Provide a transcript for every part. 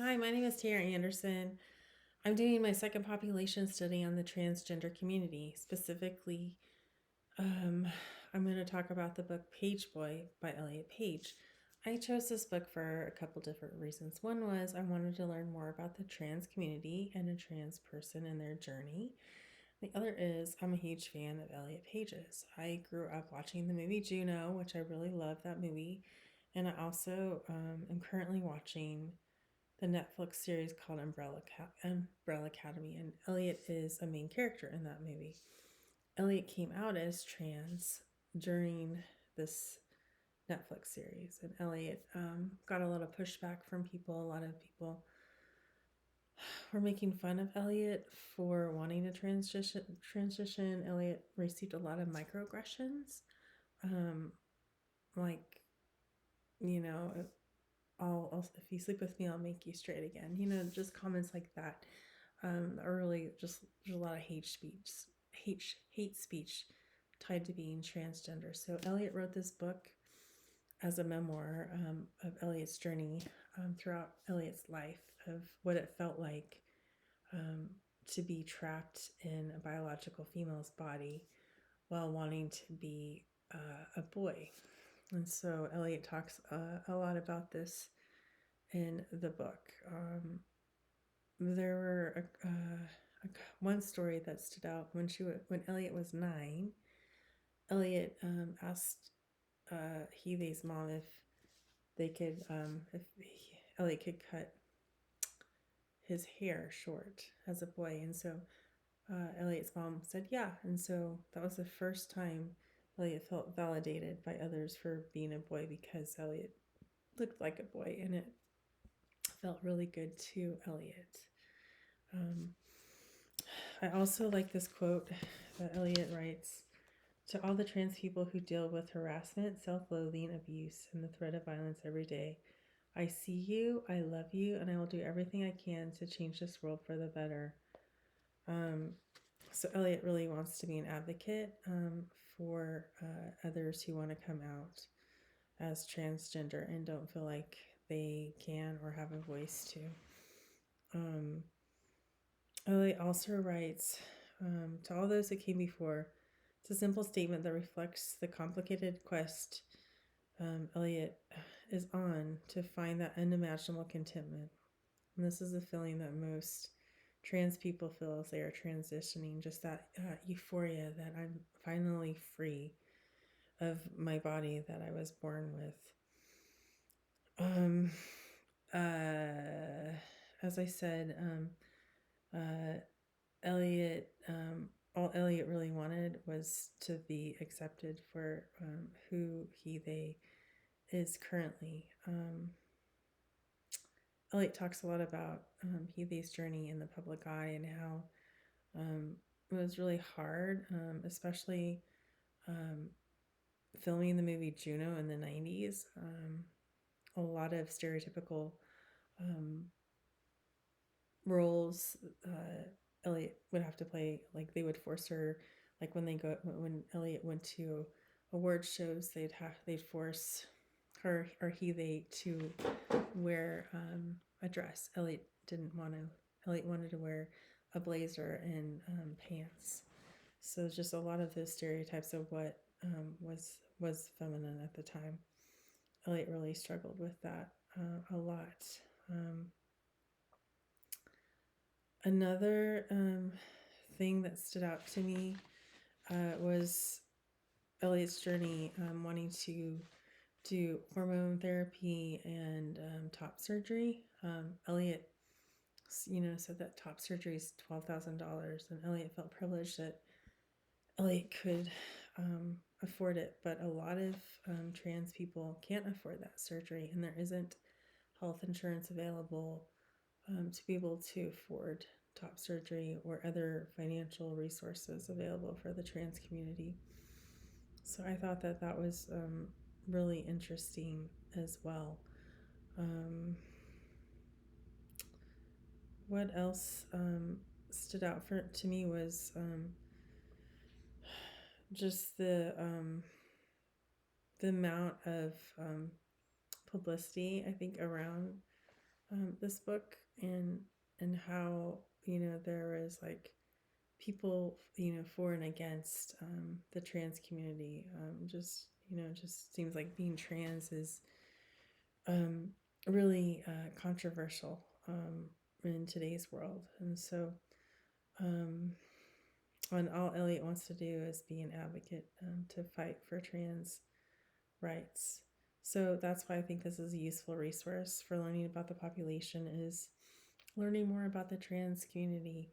Hi, my name is Tara Anderson. I'm doing my second population study on the transgender community. Specifically, um, I'm going to talk about the book Page Boy by Elliot Page. I chose this book for a couple different reasons. One was I wanted to learn more about the trans community and a trans person and their journey. The other is I'm a huge fan of Elliot Page's. I grew up watching the movie Juno, which I really love that movie. And I also am currently watching the Netflix series called Umbrella Academy, and Elliot is a main character in that movie. Elliot came out as trans during this Netflix series, and Elliot got a lot of pushback from people. A lot of people were making fun of Elliot for wanting to transition. Elliot received a lot of microaggressions, um, like you know, if you sleep with me, I'll make you straight again. Just comments like that. Early, just there's a lot of hate speech tied to being transgender. So Elliot wrote this book as a memoir of Elliot's journey throughout Elliot's life, of what it felt like um, to be trapped in a biological female's body while wanting to be a boy. And so Elliot talks a lot about this in the book. There were one story that stood out when Elliot was 9. Elliot asked Healy's mom if Elliot could cut his hair short as a boy, and so Elliot's mom said yeah, and so that was the first time Elliot felt validated by others for being a boy because Elliot looked like a boy, and it felt really good to Elliot. Um, I also like this quote that Elliot writes: "To all the trans people who deal with harassment, self loathing, abuse, and the threat of violence every day, I see you, I love you, and I will do everything I can to change this world for the better." Um, so, Elliot really wants to be an advocate for others who want to come out as transgender and don't feel like they can or have a voice to. Um, Elliot also writes to all those that came before, it's a simple statement that reflects the complicated quest Elliot is on to find that unimaginable contentment. And this is a feeling that most trans people feel as they are transitioning, just that euphoria that I'm finally free of my body that I was born with. Um, as I said, Elliot, all Elliot really wanted was to be accepted for who they is currently. Elliot talks a lot about Healy's journey in the public eye and how it was really hard, especially um, filming the movie Juno in the 90s. A lot of stereotypical um, roles Elliot would have to play. Like they would force her, like when Elliot went to award shows, they'd force her or they to wear a dress. Elliot didn't want to. Elliot wanted to wear a blazer and pants. So just a lot of those stereotypes of what was feminine at the time. Elliot really struggled with that a lot. Um, Another thing that stood out to me was Elliot's journey wanting to do hormone therapy and top surgery. Elliot, said that top surgery is $12,000, and Elliot felt privileged that Elliot could afford it, but a lot of trans people can't afford that surgery, and there isn't health insurance available to be able to afford top surgery or other financial resources available for the trans community. So I thought that was really interesting as well. Um, what else stood out to me was just the amount of publicity I think around this book, and how there is like people for and against the trans community. Just seems like being trans is um, really controversial in today's world, and so um, and all Elliot wants to do is be an advocate to fight for trans rights. So that's why I think this is a useful resource for learning about the population, is learning more about the trans community.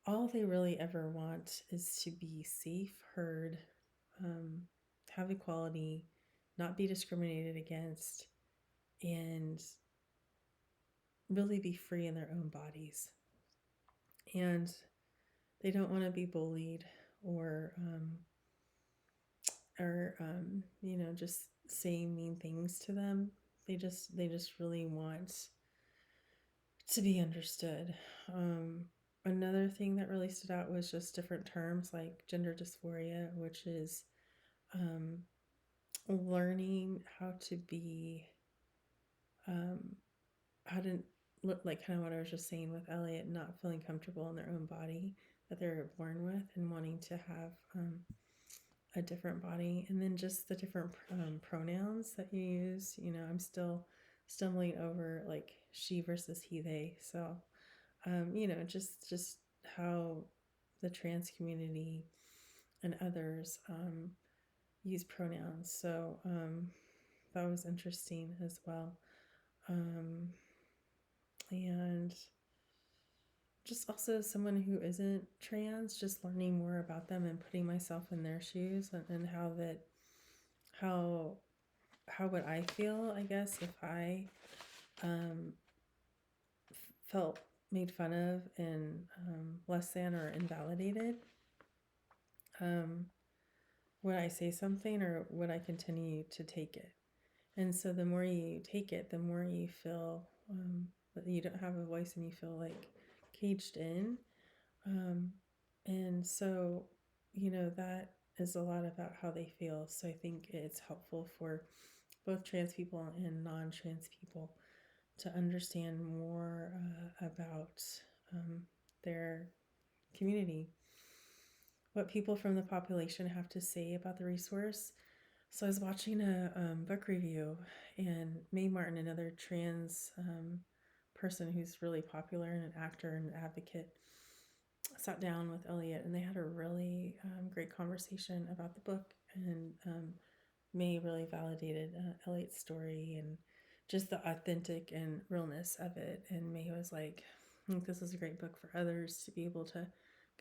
All they really ever want is to be safe, heard, um, have equality, not be discriminated against, and really be free in their own bodies. And they don't want to be bullied or just saying mean things to them. They just really want to be understood. Another thing that really stood out was just different terms like gender dysphoria, which is um, learning how to be, how to look like, kind of what I was just saying with Elliot, not feeling comfortable in their own body that they're born with and wanting to have a different body. And then just the different pronouns that you use. I'm still stumbling over like she versus he, they. So, just how the trans community and others use pronouns. So that was interesting as well. Um, and just also someone who isn't trans, just learning more about them and putting myself in their shoes, and how would I feel, I guess, if I um, felt made fun of and less than or invalidated. Would I say something, or would I continue to take it? And so the more you take it, the more you feel that you don't have a voice and you feel like caged in. And so, that is a lot about how they feel. So I think it's helpful for both trans people and non trans people to understand more about their community, what people from the population have to say about the resource. So I was watching a book review, and Mae Martin, another trans person who's really popular and an actor and an advocate, sat down with Elliot, and they had a really great conversation about the book. And Mae really validated Elliot's story and just the authentic and realness of it. And Mae was like, I think this is a great book for others to be able to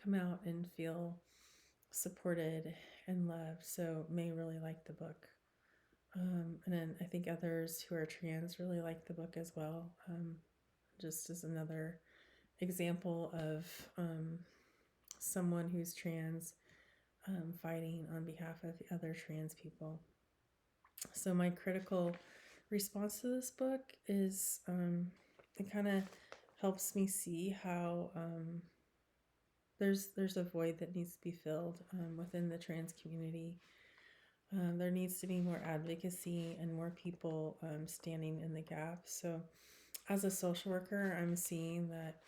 come out and feel supported and loved. So Mae really liked the book. And then I think others who are trans really like the book as well. Just as another example of someone who's trans fighting on behalf of other trans people. So my critical response to this book is it kind of helps me see how there's a void that needs to be filled within the trans community. There needs to be more advocacy and more people standing in the gap. So as a social worker, I'm seeing that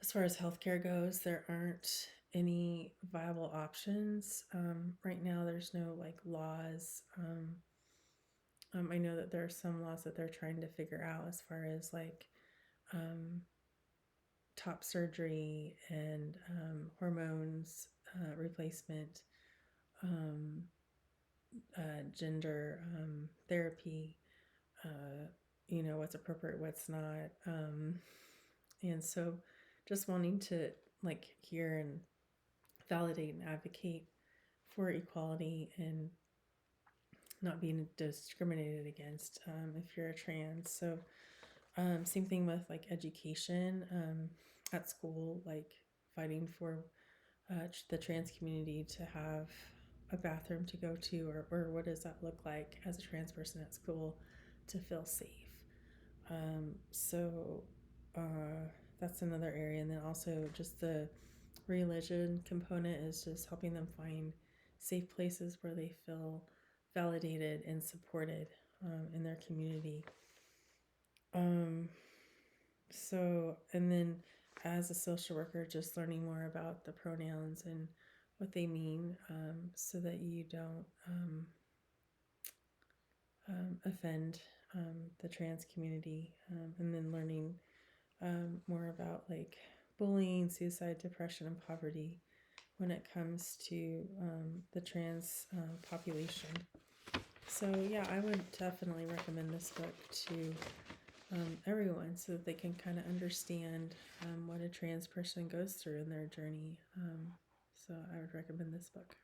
as far as healthcare goes, there aren't any viable options. Right now, there's no like laws. I know that there are some laws that they're trying to figure out as far as like top surgery and hormones replacement, gender therapy, what's appropriate, what's not. And so just wanting to like hear and validate and advocate for equality and not being discriminated against if you're a trans. So same thing with like education at school, like fighting for the trans community to have a bathroom to go to, or what does that look like as a trans person at school to feel safe. So that's another area. And then also just the religion component is just helping them find safe places where they feel validated and supported in their community. And then as a social worker, just learning more about the pronouns and what they mean, so that you don't offend the trans community, and then learning more about like bullying, suicide, depression, and poverty when it comes to the trans population. So yeah, I would definitely recommend this book to everyone so that they can kind of understand what a trans person goes through in their journey. So I would recommend this book.